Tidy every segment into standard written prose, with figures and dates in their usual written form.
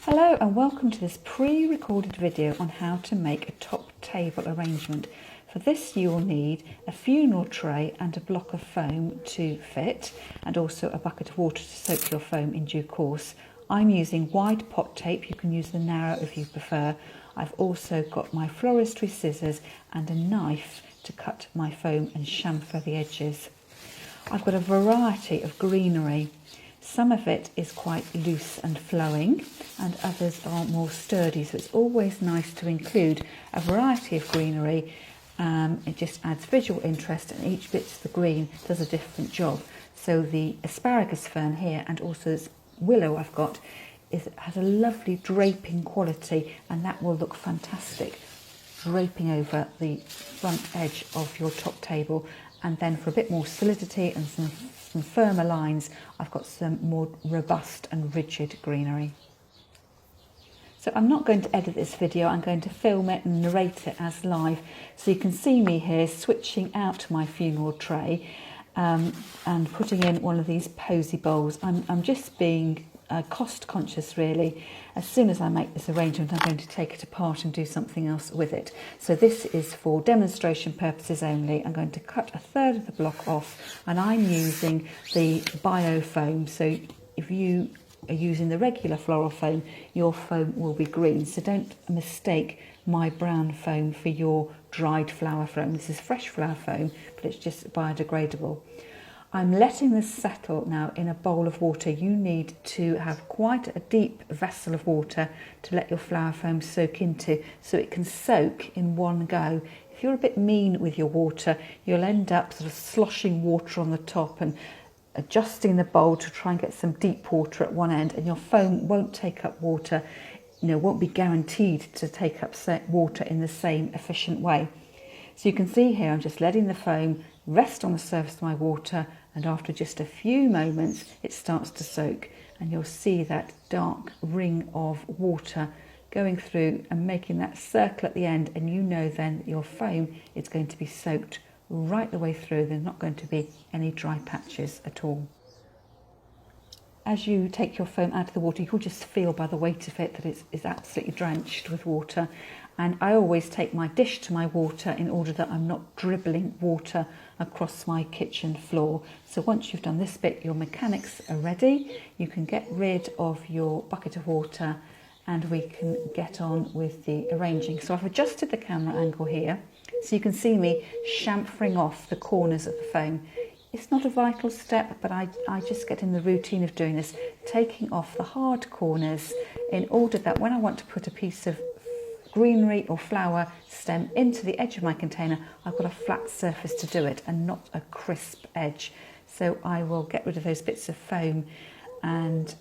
Hello and welcome to this pre-recorded video on how to make a top table arrangement. For this you will need a funeral tray and a block of foam to fit, and also a bucket of water to soak your foam in due course. I'm using wide pot tape, you can use the narrow if you prefer. I've also got my Florist scissors and a knife to cut my foam and chamfer the edges. I've got a variety of greenery. Some of it is quite loose and flowing and others are more sturdy, so it's always nice to include a variety of greenery. It just adds visual interest, and each bit of the green does a different job. So the asparagus fern here and also this willow I've got has a lovely draping quality, and that will look fantastic draping over the front edge of your top table. And then for a bit more solidity and some firmer lines, I've got some more robust and rigid greenery. So I'm not going to edit this video, I'm going to film it and narrate it as live. So you can see me here switching out my funeral tray and putting in one of these posy bowls. I'm just being cost conscious really. As soon as I make this arrangement, I'm going to take it apart and do something else with it. So this is for demonstration purposes only. I'm going to cut a third of the block off, and I'm using the bio foam. So if you are using the regular floral foam, your foam will be green. So don't mistake my brown foam for your dried flower foam. This is fresh flower foam, but it's just biodegradable. I'm letting this settle now in a bowl of water. You need to have quite a deep vessel of water to let your flower foam soak into, so it can soak in one go. If you're a bit mean with your water, you'll end up sort of sloshing water on the top and adjusting the bowl to try and get some deep water at one end, and your foam won't take up water, won't be guaranteed to take up water in the same efficient way. So you can see here I'm just letting the foam rest on the surface of my water, and after just a few moments it starts to soak, and you'll see that dark ring of water going through and making that circle at the end, and you know then that your foam is going to be soaked right the way through. There's not going to be any dry patches at all. As you take your foam out of the water, you'll just feel by the weight of it that it's absolutely drenched with water. And I always take my dish to my water in order that I'm not dribbling water across my kitchen floor. So once you've done this bit, your mechanics are ready. You can get rid of your bucket of water and we can get on with the arranging. So I've adjusted the camera angle here so you can see me chamfering off the corners of the foam. It's not a vital step, but I just get in the routine of doing this, taking off the hard corners in order that when I want to put a piece of greenery or flower stem into the edge of my container, I've got a flat surface to do it and not a crisp edge. So I will get rid of those bits of foam and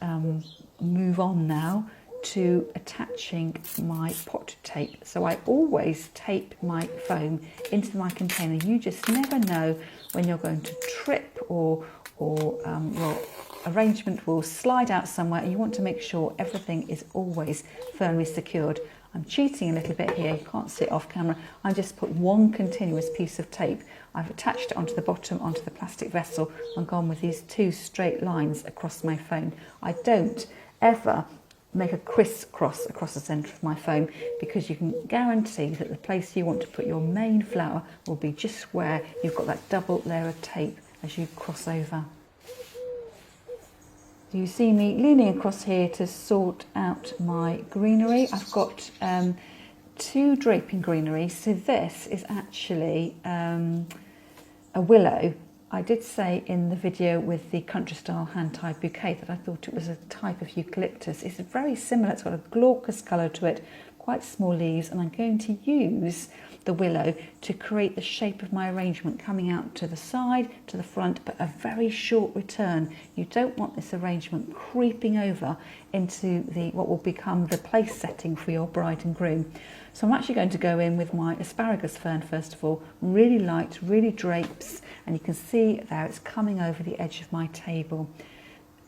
move on now to attaching my pot tape. So I always tape my foam into my container. You just never know when you're going to trip or your arrangement will slide out somewhere, and you want to make sure everything is always firmly secured. I'm cheating a little bit here, you can't see it off camera. I just put one continuous piece of tape. I've attached it onto the bottom, onto the plastic vessel, and gone with these two straight lines across my foam. I don't ever make a crisscross across the centre of my foam, because you can guarantee that the place you want to put your main flower will be just where you've got that double layer of tape as you cross over. You see me leaning across here to sort out my greenery. I've got two draping greenery. So this is actually a willow. I did say in the video with the country style hand-tied bouquet that I thought it was a type of eucalyptus. It's very similar, it's got a glaucous colour to it, quite small leaves, and I'm going to use the willow to create the shape of my arrangement, coming out to the side, to the front, but a very short return. You don't want this arrangement creeping over into what will become the place setting for your bride and groom. So I'm actually going to go in with my asparagus fern first of all, really light, really drapes, and you can see there it's coming over the edge of my table.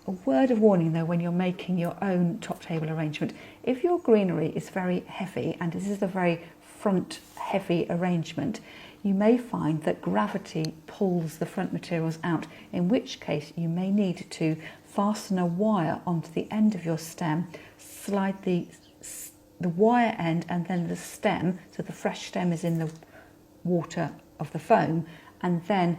A word of warning though, when you're making your own top table arrangement, if your greenery is very heavy, and this is a very front heavy arrangement, you may find that gravity pulls the front materials out, in which case you may need to fasten a wire onto the end of your stem, slide the wire end and then the stem, so the fresh stem is in the water of the foam, and then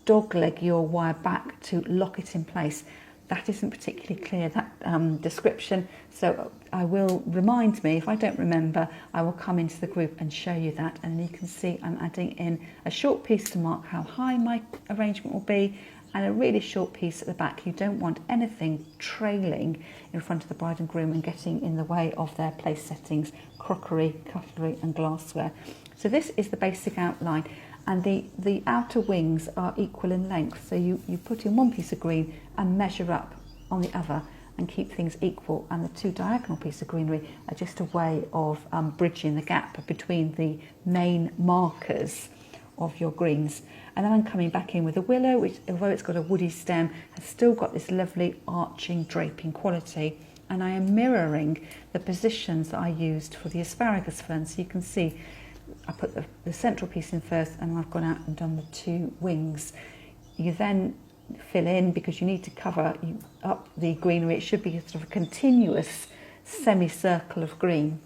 dogleg your wire back to lock it in place. That isn't particularly clear, that description, so I will remind me, if I don't remember, I will come into the group and show you that, and you can see I'm adding in a short piece to mark how high my arrangement will be, and a really short piece at the back. You don't want anything trailing in front of the bride and groom and getting in the way of their place settings, crockery, cutlery and glassware. So this is the basic outline, and the outer wings are equal in length, so you put in one piece of green and measure up on the other and keep things equal, and the two diagonal pieces of greenery are just a way of bridging the gap between the main markers of your greens. And then I'm coming back in with a willow, which, although it's got a woody stem, has still got this lovely arching, draping quality. And I am mirroring the positions that I used for the asparagus fern. So you can see I put the central piece in first, and I've gone out and done the two wings. You then fill in, because you need to cover up the greenery. It should be sort of a continuous semicircle of green.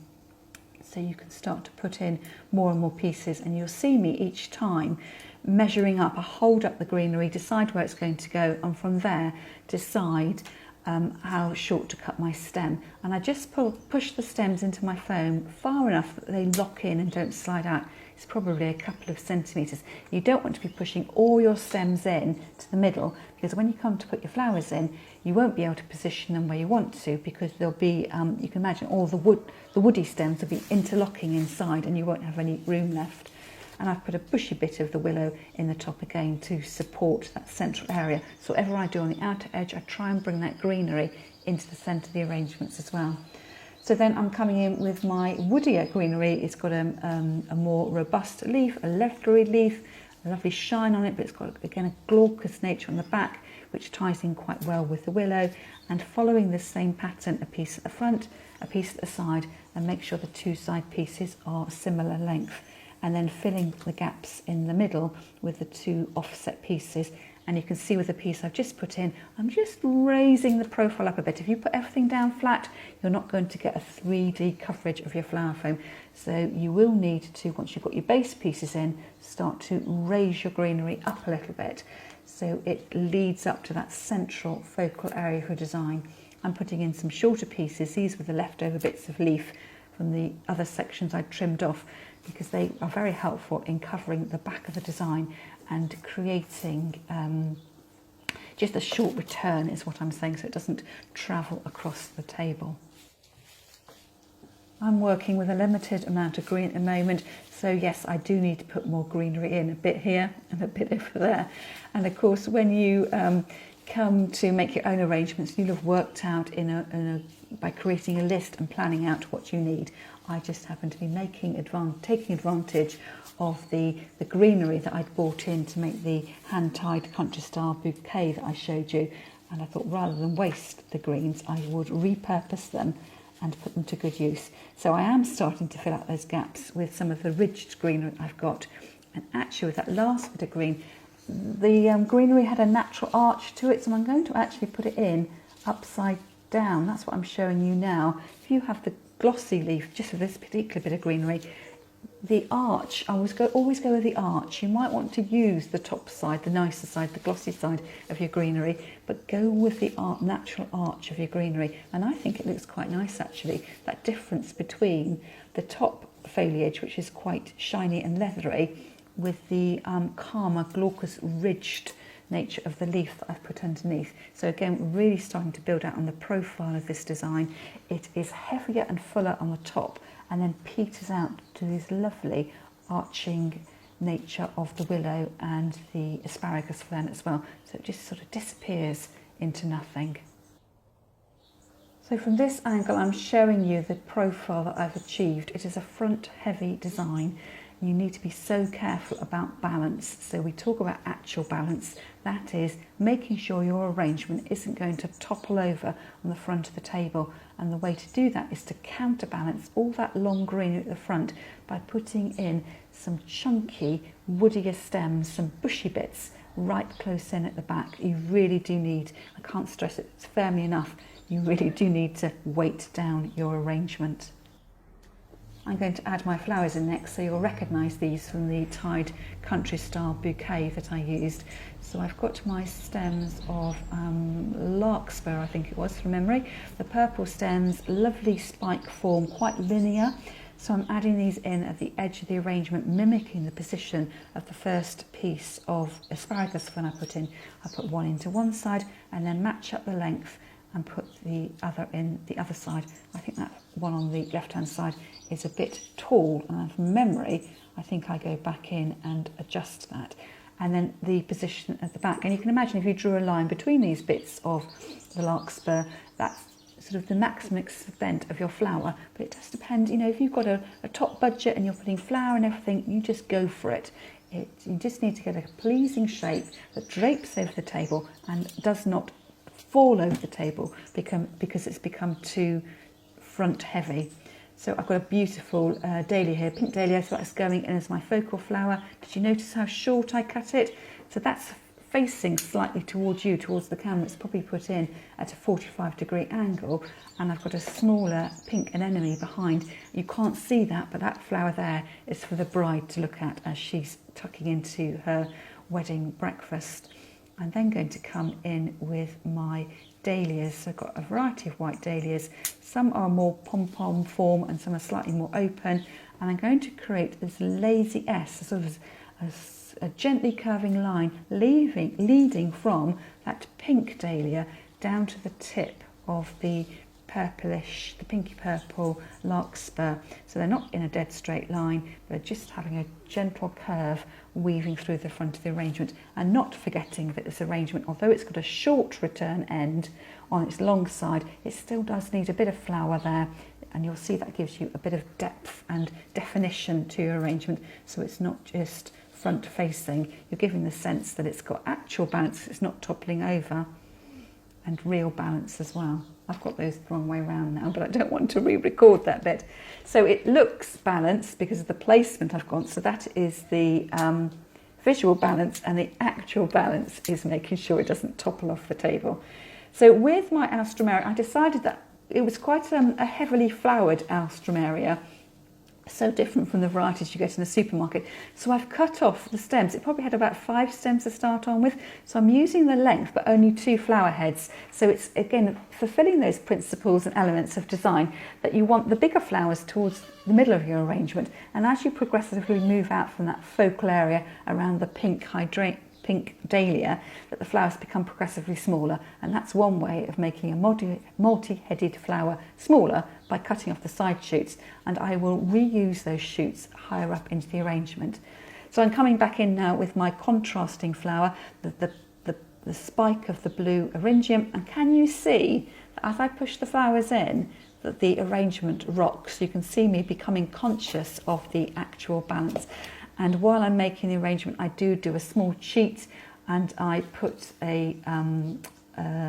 So you can start to put in more and more pieces, and you'll see me each time measuring up. I hold up the greenery, decide where it's going to go, and from there decide how short to cut my stem. And I just push the stems into my foam far enough that they lock in and don't slide out. It's probably a couple of centimetres. You don't want to be pushing all your stems in to the middle, because when you come to put your flowers in, you won't be able to position them where you want to, because there'll be, you can imagine all the woody stems will be interlocking inside and you won't have any room left. And I've put a bushy bit of the willow in the top again to support that central area. So whatever I do on the outer edge, I try and bring that greenery into the centre of the arrangements as well. So then I'm coming in with my woodier greenery. It's got a more robust leaf, a leathery leaf, a lovely shine on it, but it's got, again, a glaucous nature on the back, which ties in quite well with the willow. And following the same pattern, a piece at the front, a piece at the side, and make sure the two side pieces are similar length. And then filling the gaps in the middle with the two offset pieces. And you can see with the piece I've just put in, I'm just raising the profile up a bit. If you put everything down flat, you're not going to get a 3D coverage of your flower foam. So you will need to, once you've got your base pieces in, start to raise your greenery up a little bit, so it leads up to that central focal area of your design. I'm putting in some shorter pieces. These were the leftover bits of leaf from the other sections I trimmed off, because they are very helpful in covering the back of the design and creating just a short return is what I'm saying, so it doesn't travel across the table. I'm working with a limited amount of green at the moment, so yes, I do need to put more greenery in, a bit here and a bit over there. And of course, when you come to make your own arrangements, you'll have worked out by creating a list and planning out what you need. I just happen to be taking advantage of the greenery that I'd bought in to make the hand-tied country style bouquet that I showed you, and I thought rather than waste the greens, I would repurpose them and put them to good use. So I am starting to fill out those gaps with some of the ridged greenery I've got, and actually with that last bit of green, the greenery had a natural arch to it, so I'm going to actually put it in upside down. That's what I'm showing you now. If you have the glossy leaf, just for this particular bit of greenery, the arch, I always go with the arch. You might want to use the top side, the nicer side, the glossy side of your greenery, but go with the natural arch of your greenery. And I think it looks quite nice actually, that difference between the top foliage, which is quite shiny and leathery, with the calmer, glaucous, ridged nature of the leaf that I've put underneath. So again, really starting to build out on the profile of this design. It is heavier and fuller on the top, and then peters out to this lovely arching nature of the willow and the asparagus fern as well. So it just sort of disappears into nothing. So from this angle, I'm showing you the profile that I've achieved. It is a front heavy design. You need to be so careful about balance. So we talk about actual balance. That is making sure your arrangement isn't going to topple over on the front of the table. And the way to do that is to counterbalance all that long green at the front by putting in some chunky, woodier stems, some bushy bits right close in at the back. You really do need, I can't stress it firmly enough, you really do need to weight down your arrangement. I'm going to add my flowers in next, so you'll recognise these from the tied country style bouquet that I used. So I've got my stems of larkspur, I think it was from memory. The purple stems, lovely spike form, quite linear. So I'm adding these in at the edge of the arrangement, mimicking the position of the first piece of asparagus when I put one into one side and then match up the length and put the other in the other side. I think that one on the left-hand side is a bit tall, and from memory, I think I go back in and adjust that. And then the position at the back. And you can imagine if you drew a line between these bits of the larkspur, that's sort of the maximum extent of your flower. But it does depend, you know, if you've got a top budget and you're putting flower and everything, you just go for it. You just need to get a pleasing shape that drapes over the table and does not fall over the table because it's become too front heavy. So I've got a beautiful dahlia here, pink dahlia, so that's going in as my focal flower. Did you notice how short I cut it? So that's facing slightly towards you, towards the camera. It's probably put in at a 45-degree angle, and I've got a smaller pink anemone behind. You can't see that, but that flower there is for the bride to look at as she's tucking into her wedding breakfast. I'm then going to come in with my dahlias. So I've got a variety of white dahlias. Some are more pom-pom form and some are slightly more open. And I'm going to create this lazy S, sort of a gently curving line leading from that pink dahlia down to the tip of the purplish, the pinky purple larkspur. So they're not in a dead straight line, they're just having a gentle curve weaving through the front of the arrangement, and not forgetting that this arrangement, although it's got a short return end on its long side, it still does need a bit of flower there, and you'll see that gives you a bit of depth and definition to your arrangement, so it's not just front facing. You're giving the sense that it's got actual balance, it's not toppling over, and real balance as well. I've got those the wrong way around now, but I don't want to re-record that bit. So it looks balanced because of the placement I've got. So that is the visual balance, and the actual balance is making sure it doesn't topple off the table. So with my alstroemeria, I decided that it was quite a heavily flowered alstroemeria, so different from the varieties you get in the supermarket. So I've cut off the stems. It probably had about 5 stems to start on with. So I'm using the length, but only 2 flower heads. So it's, again, fulfilling those principles and elements of design that you want the bigger flowers towards the middle of your arrangement. And as you progressively move out from that focal area around the pink dahlia, that the flowers become progressively smaller, and that's one way of making a multi-headed flower smaller, by cutting off the side shoots, and I will reuse those shoots higher up into the arrangement. So I'm coming back in now with my contrasting flower, the spike of the blue eryngium, and can you see that as I push the flowers in that the arrangement rocks? You can see me becoming conscious of the actual balance. And while I'm making the arrangement, I do a small cheat, and I put a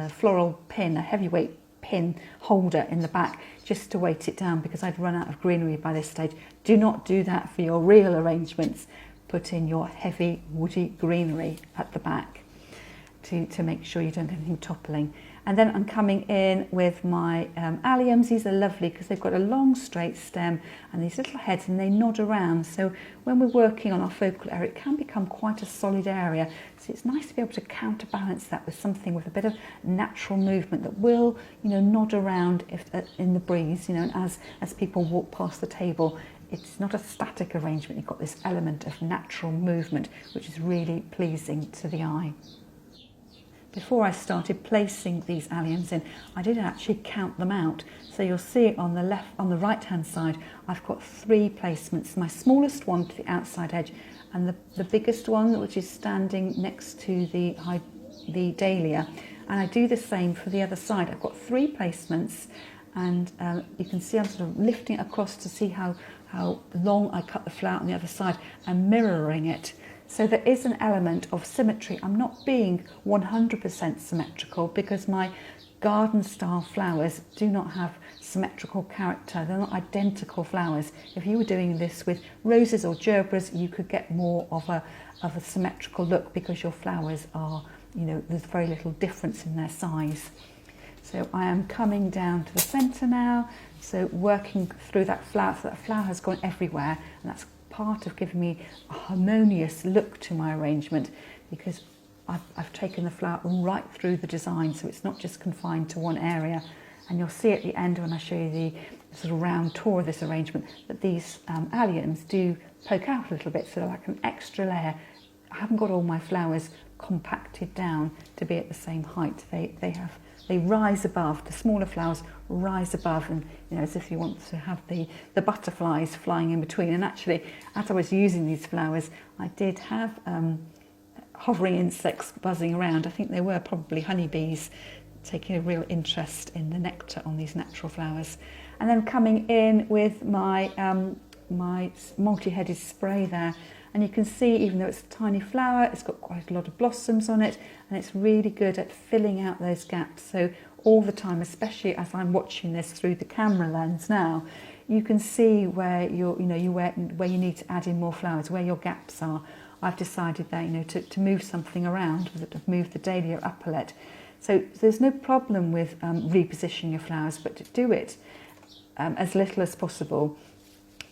floral pin, a heavyweight pin holder in the back, just to weight it down, because I'd run out of greenery by this stage. Do not do that for your real arrangements. Put in your heavy woody greenery at the back to make sure you don't get anything toppling. And then I'm coming in with my alliums. These are lovely because they've got a long straight stem and these little heads, and they nod around. So when we're working on our focal area, it can become quite a solid area. So it's nice to be able to counterbalance that with something with a bit of natural movement that will, you know, nod around in the breeze, you know, and as people walk past the table. It's not a static arrangement. You've got this element of natural movement, which is really pleasing to the eye. Before I started placing these alliums in, I did actually count them out. So you'll see on the right hand side, I've got 3 placements. My smallest one to the outside edge, and the biggest one, which is standing next to the dahlia. And I do the same for the other side. I've got 3 placements, and you can see I'm sort of lifting it across to see how long I cut the flower on the other side and mirroring it. So there is an element of symmetry. I'm not being 100% symmetrical because my garden style flowers do not have symmetrical character. They're not identical flowers. If you were doing this with roses or gerberas, you could get more of a symmetrical look because your flowers are, there's very little difference in their size. So I am coming down to the centre now, so working through that flower, so that flower has gone everywhere, and that's part of giving me a harmonious look to my arrangement, because I've taken the flower right through the design, so it's not just confined to one area. And you'll see at the end when I show you the sort of round tour of this arrangement that these alliums do poke out a little bit, so they're like an extra layer. I haven't got all my flowers compacted down to be at the same height. They rise above, the smaller flowers rise above, and as if you want to have the butterflies flying in between. And actually, as I was using these flowers, I did have hovering insects buzzing around. I think they were probably honeybees taking a real interest in the nectar on these natural flowers. And then coming in with my my multi-headed spray there, and you can see, even though it's a tiny flower, it's got quite a lot of blossoms on it, and it's really good at filling out those gaps. So all the time, especially as I'm watching this through the camera lens now, you can see where where you need to add in more flowers, where your gaps are. I've decided that to move something around, to move the dahlia upperlet. So there's no problem with repositioning your flowers, but to do it as little as possible,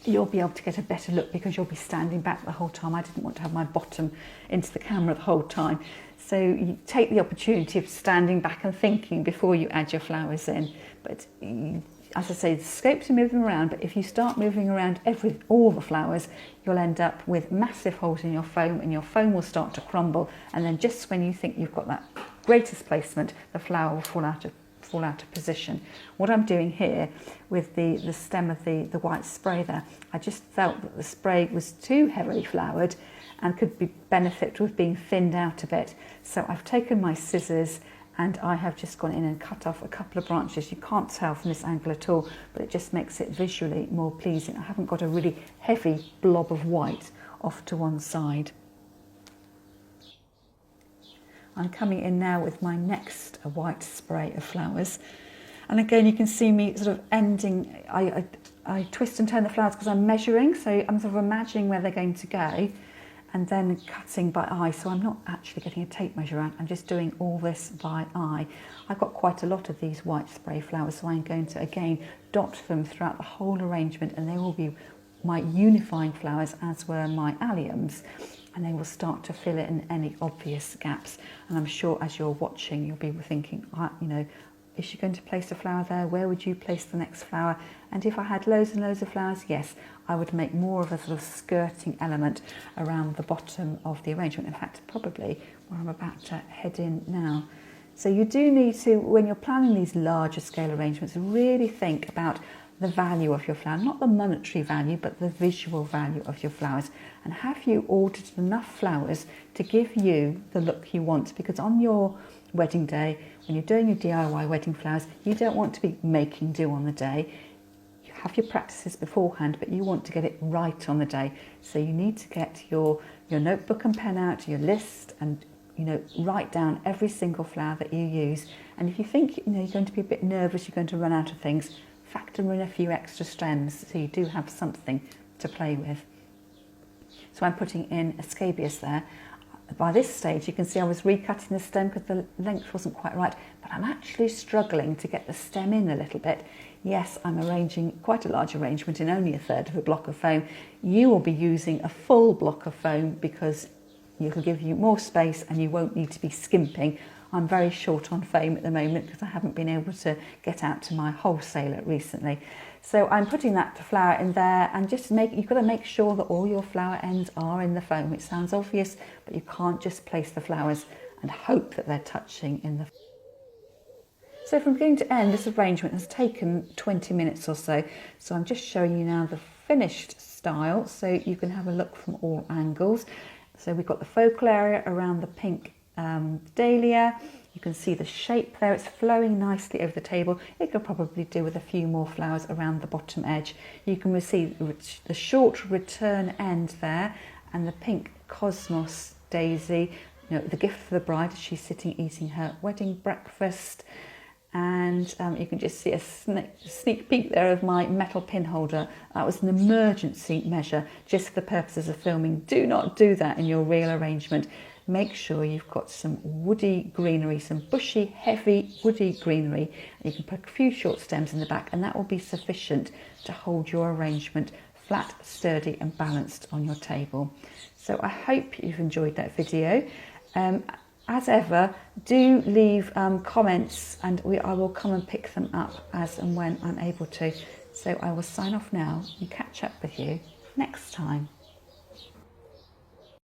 you'll be able to get a better look because you'll be standing back the whole time. I didn't want to have my bottom into the camera the whole time. So you take the opportunity of standing back and thinking before you add your flowers in. But as I say, the scope to move them around, but if you start moving around all the flowers, you'll end up with massive holes in your foam, and your foam will start to crumble. And then just when you think you've got that greatest placement, the flower will fall out of position. What I'm doing here with the stem of the white spray there, I just felt that the spray was too heavily flowered and could benefit with being thinned out a bit. So I've taken my scissors and I have just gone in and cut off a couple of branches. You can't tell from this angle at all, but it just makes it visually more pleasing. I haven't got a really heavy blob of white off to one side. I'm coming in now with my next white spray of flowers. And again, you can see me sort of ending, I twist and turn the flowers because I'm measuring, so I'm sort of imagining where they're going to go and then cutting by eye. So I'm not actually getting a tape measure out, I'm just doing all this by eye. I've got quite a lot of these white spray flowers, so I'm going to again dot them throughout the whole arrangement, and they will be my unifying flowers, as were my alliums, and they will start to fill in any obvious gaps. And I'm sure as you're watching, you'll be thinking, is she going to place a flower there? Where would you place the next flower? And if I had loads and loads of flowers, yes, I would make more of a sort of skirting element around the bottom of the arrangement. In fact, probably where I'm about to head in now. So you do need to, when you're planning these larger scale arrangements, really think about the value of your flower, not the monetary value, but the visual value of your flowers. And have you ordered enough flowers to give you the look you want? Because on your wedding day, when you're doing your DIY wedding flowers, you don't want to be making do on the day. You have your practices beforehand, but you want to get it right on the day. So you need to get your notebook and pen out, your list, and write down every single flower that you use. And if you think you're going to be a bit nervous, you're going to run out of things, factor in a few extra stems so you do have something to play with. So I'm putting in a scabious there. By this stage you can see I was recutting the stem because the length wasn't quite right, but I'm actually struggling to get the stem in a little bit. Yes, I'm arranging quite a large arrangement in only a third of a block of foam. You will be using a full block of foam because it'll give you more space and you won't need to be skimping. I'm very short on foam at the moment because I haven't been able to get out to my wholesaler recently. So I'm putting that flower in there, and you've got to make sure that all your flower ends are in the foam. It sounds obvious, but you can't just place the flowers and hope that they're touching in the foam. So from beginning to end, this arrangement has taken 20 minutes or so. So I'm just showing you now the finished style so you can have a look from all angles. So we've got the focal area around the pink dahlia. You can see the shape there, it's flowing nicely over the table. It could probably do with a few more flowers around the bottom edge. You can see the short return end there, and the pink cosmos daisy, the gift for the bride as she's sitting eating her wedding breakfast. and you can just see a sneak peek there of my metal pin holder. That was an emergency measure just for the purposes of filming. Do not do that in your real arrangement. Make sure you've got some woody greenery, some bushy, heavy woody greenery. You can put a few short stems in the back, and that will be sufficient to hold your arrangement flat, sturdy and balanced on your table. So I hope you've enjoyed that video. As ever, do leave comments, and I will come and pick them up as and when I'm able to. So I will sign off now and catch up with you next time.